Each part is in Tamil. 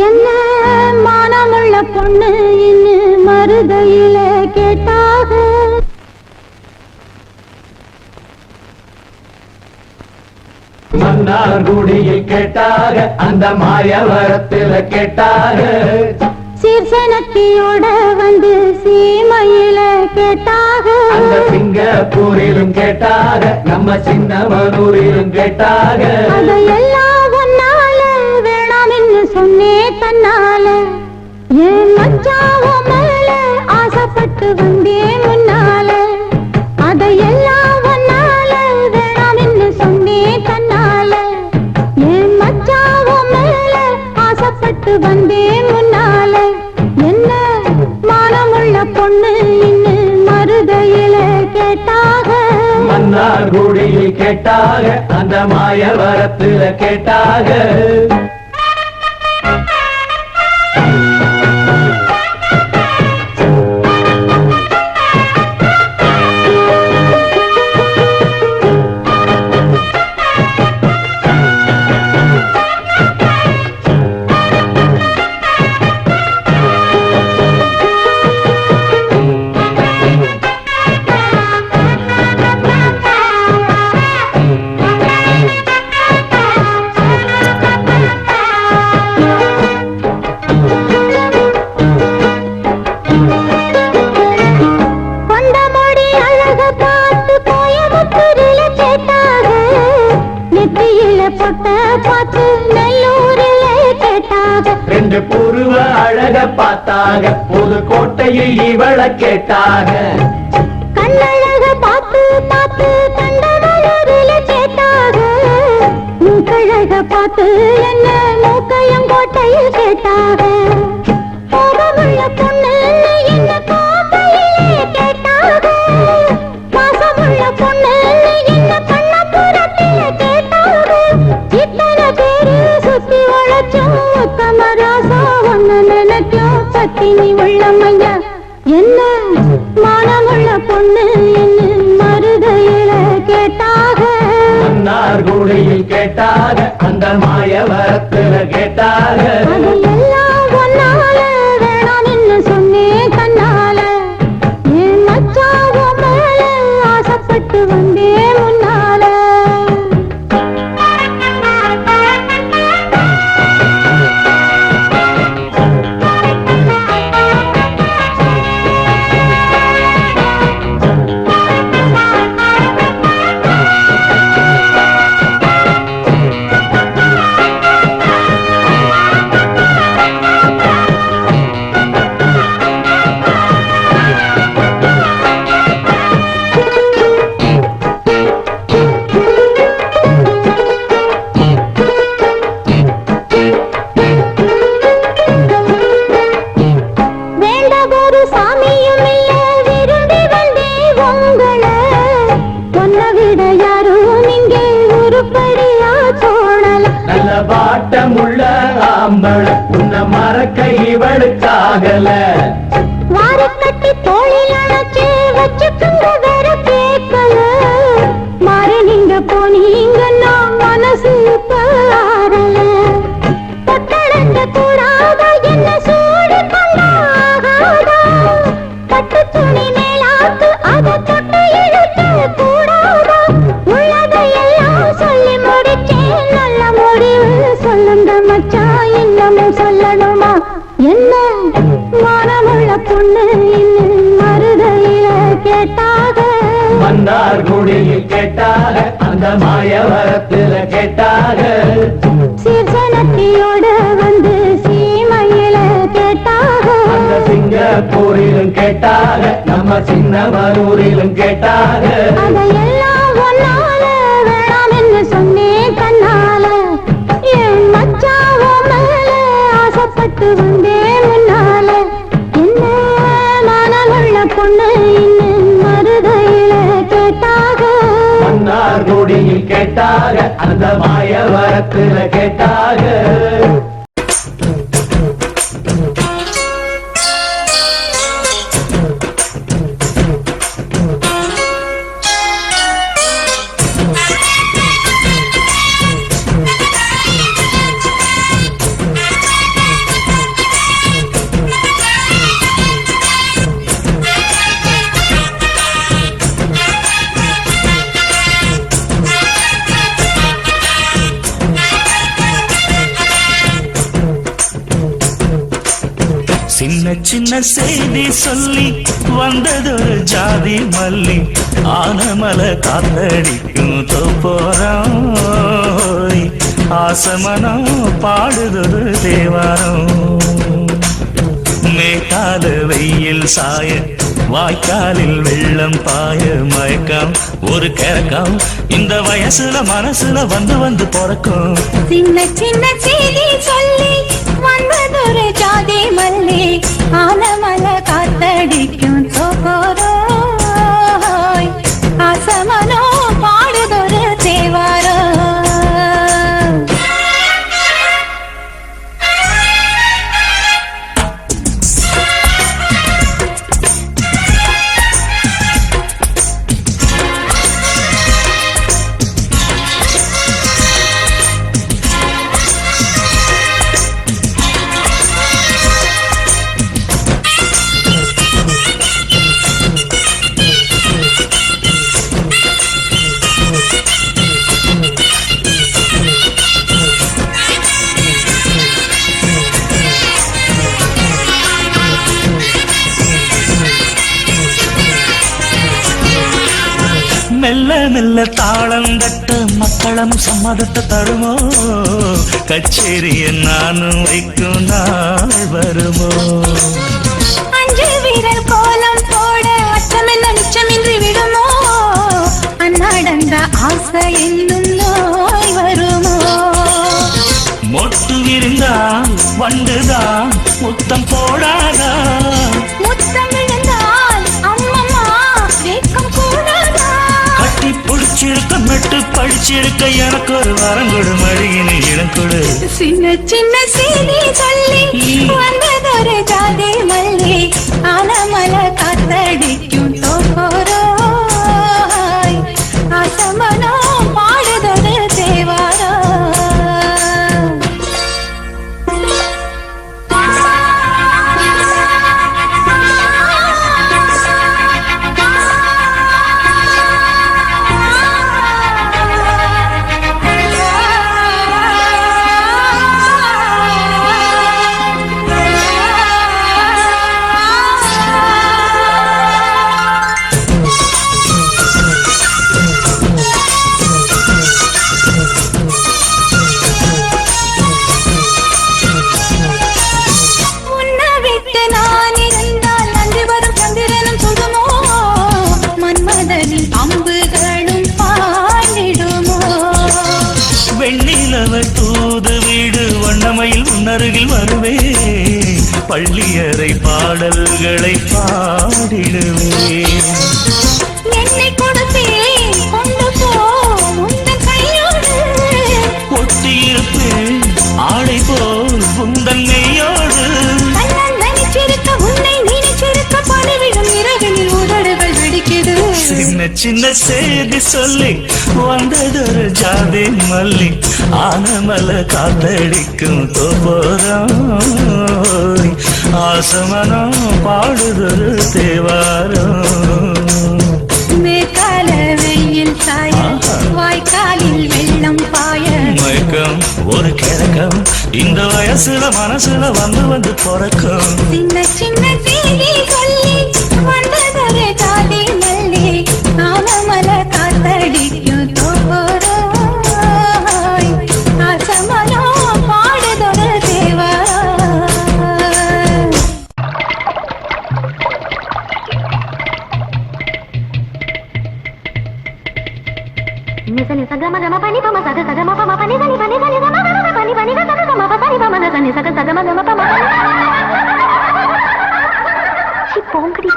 என்ன மானமுள்ள பொண்ணு இன்னும் மருதையில கேட்டாக. மன்னார்குடியில் கேட்டாக, அந்த மாயவரத்தில் கேட்டாக. சீர்சனத்தியோட வந்து சீமையில கேட்டாக. அந்த சிங்கப்பூரிலும் கேட்டாக, நம்ம சின்னமனூரிலும் கேட்டாக. அதையெல்லாம் ஒன்னால வேணாம் என்று சொன்னே தன்னால. ஏன் மச்சாவோ மேல ஆசைப்பட்டு வந்தே முன்னால. அதையெல்லாம் ஒன்னால வேணாம் என்று சொன்னே தன்னால. ஏன் மச்சாவோ மேல ஆசைப்பட்டு வந்தே முன்னால. என்ன மானமுள்ள பொண்ணு இன்னும் மருதையில கேட்டாக. மன்னார்குடியில் கேட்டாக, அந்த மாயவரத்தில் கேட்டாக. ரெண்டு புருவ அழக பார்த்தாக, புதுக்கோட்டையில் இவள கேட்டாக. கண்ணழக பார்த்து பார்த்து கண்டமலூரில கேட்டாக. மூக்கழக பார்த்து என்ன மூக்கையங்கோட்டையில் கேட்டாக. கோபமுள்ள பொண்ணு என்ன கோட்டையிலே கேட்டாக. பாசமுள்ள பொண்ணு என்ன கண்ணபுரத்தில கேட்டாக. இத்தனை பேரு சுத்தி உழைச்சும் உத்தமராசா ஒன்னு நினைக்கும் பத்தினி உள்ளமையா. என்ன மானமுள்ள பொண்ணு என்ன மருதையில கேட்டாக. மன்னார்குடியில் கேட்டாக, அந்த மாயவரத்தில் கேட்டாக. அதையெல்லாம் ஒன்னால வேணாம் என்று சொன்னே தன்னால. என் மச்சாவோ மேல ஆசைப்பட்டு வந்தே முன்னால. வாட்டமுள்ள ஆம்பள உன்னை மறக்க இவளுக்காகல. வாரக்கட்டி தோளில் அணைச்சு வச்சுக்குங்க வேற கேட்கல. மாறி நீங்க போனீங்கன்னா மனசு பாரல. தொட்டடங்க கூடாத என்ன சூடு கொண்டாகாதா. பட்டு துணி மேலாக்கு அதை தொட்டு இழுக்க கூடாதா. உள்ளதையெல்லாம் சொல்லி முடிச்சேன், நல்ல முடிவு சொல்லுங்க மச்சான், இன்னமும் சொல்லணுமா. என்ன மானமுள்ள பொண்ணு இன்னும் மருதையில கேட்டாக. மன்னார்குடியில் கேட்டாக, அந்த மாயவரத்தில் கேட்டாக. சீர்சனத்தியோட வந்து சீமையில கேட்டாக. அந்த சிங்கப்பூரிலும் கேட்டாக, நம்ம சின்னமனூரிலும் கேட்டாக. அதையெல்லாம் ஒன்னால வேணாம் என்று சொன்னே தன்னால. என் மச்சாவோ மேல ஆசைப்பட்டு வந்தே முன்னால. என்ன மானமுள்ள பொண்ணு இன்னும் மருதையில கேட்டாக. மன்னார்குடியில் கேட்டாக, அந்த மாயவரத்தில் கேட்டாக. சின்ன செய்தி சொல்லி வந்ததொரு ஜாதி மல்லி ஆனமல காத்தடிக்கும் தோப்போரம் ஆசமனம் பாடுதொரு தேவாரம் மேட்டால வெயில் சாய வாய்க்காலில் வெள்ளம் பாய மயக்கம் ஒரு கிறக்கம் இந்த வயசுல மனசுல வந்து வந்து பிறக்கும் சின்ன சின்ன செய்தி சொல்லி வந்ததொரு ஜாதி மல்லி ஆனமல காத்தடிக்கும் தோப்போரோய் ஆசமனோ பாடுதொரு தேவாரோ மெல்ல மெல்ல தாளம் தட்ட மக்களும் சம்மதத்தை தருமோ கச்சேரிய நானும் வைக்கும் நாள் வருமோ அஞ்சு வீரர் கோலம் போட அச்சமென்ன மிச்சமின்றி விடுமோ அன்னாடந்த ஆசை என்னும் நோய் வருமோ மொட்டு விரிந்தான் வண்டுதான் முத்தம் போடாதா முத்தம் விழுந்தால் அம்மம்மா வேக்கம் கூடாதா கட்டி பிடிச்சிருக்க மெட்டு படிச்சிருக்க எனக்கு ஒரு வரம் கொடு மழியினை இடம் கொடு சின்ன சின்ன செய்தி சொல்லி வந்ததொரு ஜாதி மல்லி ஆனமல காத்தடிக்கும் தோப்போரோய் ஆசமனோ பாடுதொரு தேவாரோ தூது வீடு வண்ணமையில் முன்னருகில் வருவே பள்ளியறை பாடல்களை பாடிடுவே என்னை கொடுத்தேன் கொண்டு போ உந்தன் கையோடு ஒட்டியிருப்பேன் ஆடை போல் உந்தன் மெய்யோடு நினைச்சிருக்க உன்னை நினைச்சிருக்க பணிவிடும் இரவினில் உதடுகள் வெடிக்குது சின்ன சின்ன செய்தி சொல்லி வந்ததொரு ஜாதி மல்லி ஆனமல காத்தடிக்கும் தோப்போரம் ஆசமனம் பாடுதொரு தேவாரம் மேற்கால வெயில் சாய வாய்க்காலில் வெள்ளம் பாய மயக்கம் ஒரு கிறக்கம் இந்த வயசுல மனசுல வந்து வந்து பிறக்கும் சின்ன சின்ன செய்தி சொல்லி வந்ததொரு ஜாதி மல்லி ஆனமல காத்தடிக்கும் தோப்போரோய் ஆசமனோ பாடுதொரு தேவாரோ నిసని సగమ గమ పని పమ సగ సగమ పమ పని సని పని సని గమ గమ పని పని గమ గమ పని పమ సని సగ సగమ గమ పమ చి పోంగడి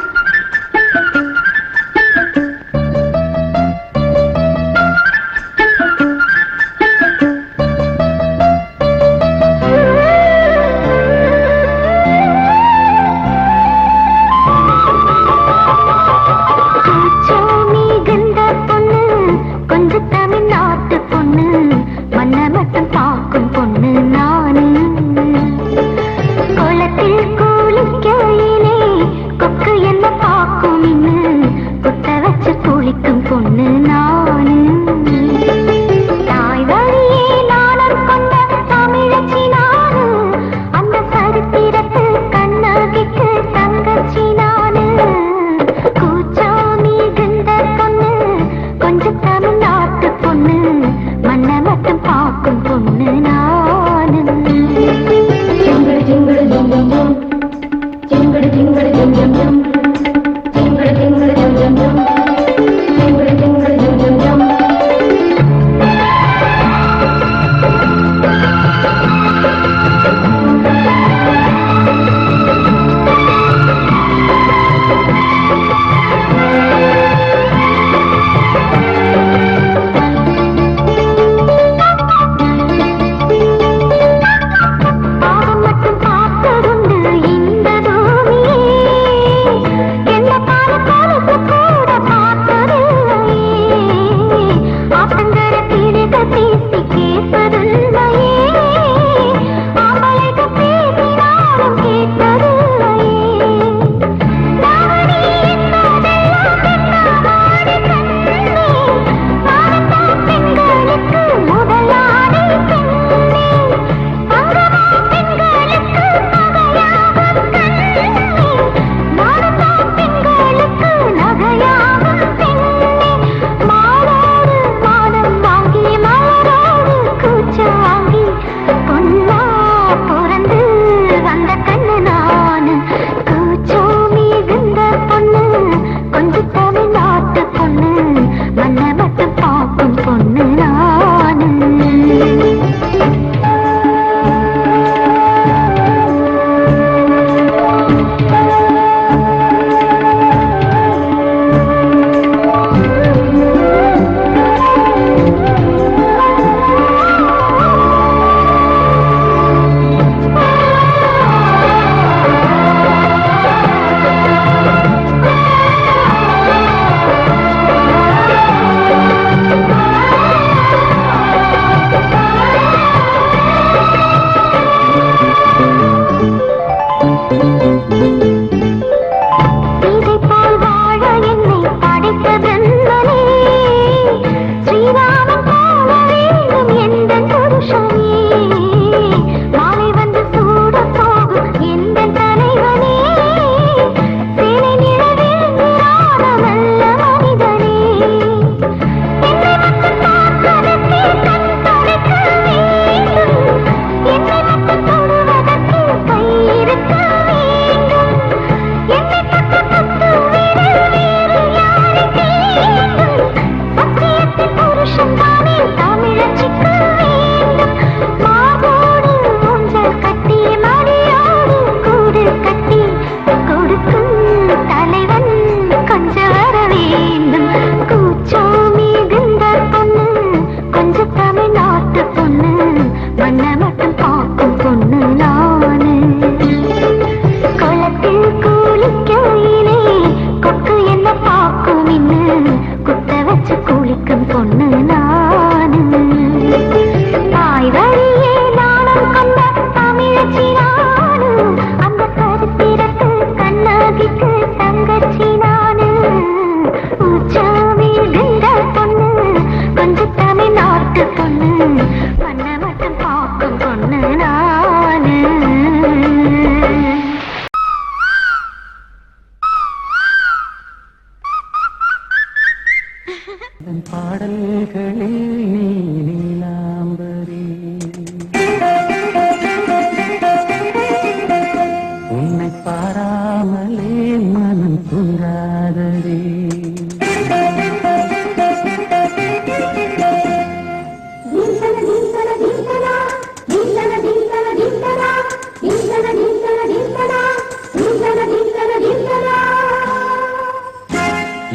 கொக்கு என்ன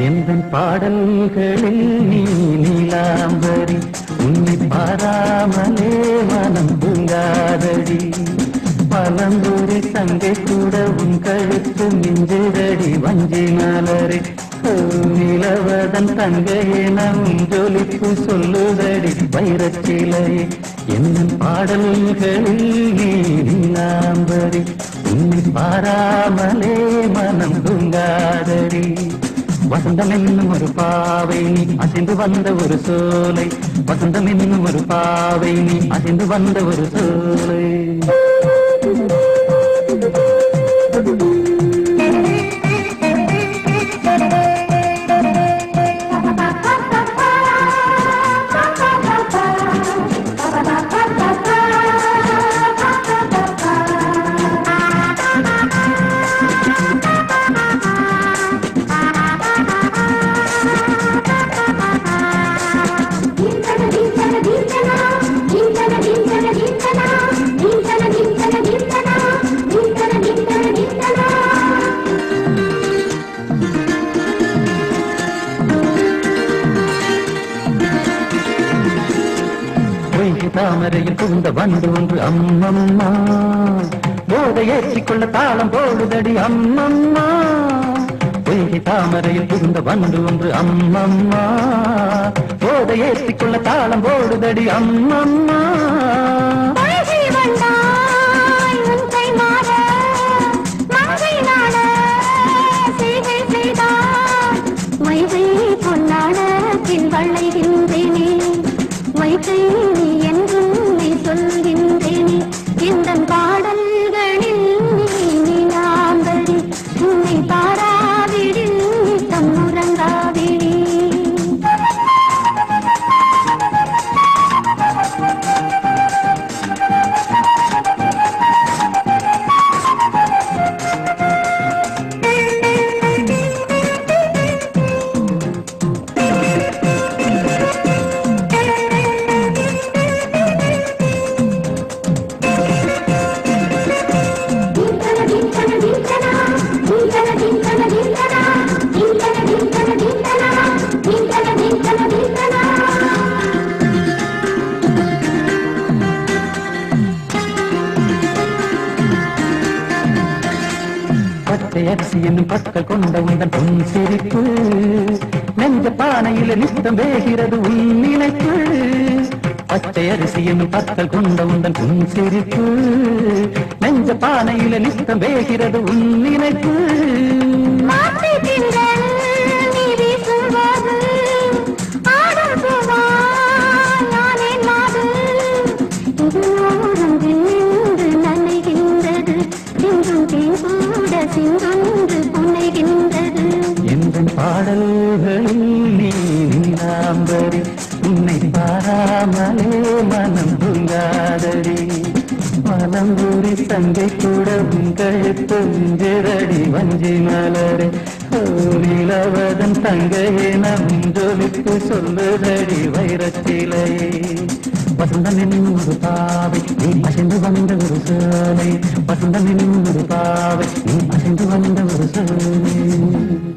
எந்தன் பாடல்களில் நீ நீலாம்பரி உன்னை பாராமலே மனம் தூங்காதடி பழம்பூரி சங்கை கூட உன் கழுத்து மிஞ்சிரடி வஞ்சி மலரே நிலவதன் தங்கையே நம் ஜொலிப்பு சொல்லுதடி வைரச்சிலையே எந்தன் பாடல்களில் நீ நீலாம்பரி உன்னை பாராமலே மனம் தூங்காதடி வசந்தம் என்னும் ஒரு பாவை நீ அசைந்து வந்த ஒரு சோலை வசந்தம் என்னும் ஒரு பாவை நீ அசைந்து வந்த ஒரு சோலை தாமரையில் புகுந்த வண்டு ஒன்று அம்மம்மா போதை ஏற்றிக்கொள்ள தாளம் போடுதடி அம்மம்மா பொய்கை தாமரையில் புகுந்த வண்டு ஒன்று அம்மம்மா போதை ஏற்றிக்கொள்ள தாளம் போடுதடி அம்மம்மா வளைகின்றேனே வைகை நீ என்றும் நீ சொல்கின்றேனே இந்த பாடல்களில் நீ நீலாம்பரி உன்னை பாராவிடில் தம் உறங்காவிடி அரிசி என்னும் பற்கள் கொண்ட உந்தன் பொன் சிரிப்பு நெஞ்ச பானையில நித்தம் வேகிறது உன் நினைப்பு பச்சை அரிசி என்னும் பற்கள் கொண்ட உந்தன் பொன் சிரிப்பு நெஞ்ச பானையில நித்தம் வேகிறது உன் நினைப்பு எந்தன் பாடல்களில் நீ நீலாம்பரி உன்னை பாராமலே மனம் தூங்காதடி பழம்பூரி சங்கை கூட உன் கழுத்து மிஞ்சிரடி வஞ்சி மலரே நிலவதன் தங்கையே நம் ஜொலிப்பு சொல்லுதடி வைரச்சிலையே வசந்தம் என்னும் ஒரு பாவை நீ அசைந்து வந்த ஒரு சோலை வசந்தம் என்னும் ஒரு பாவை நீ அசைந்து வந்த ஒரு சோலை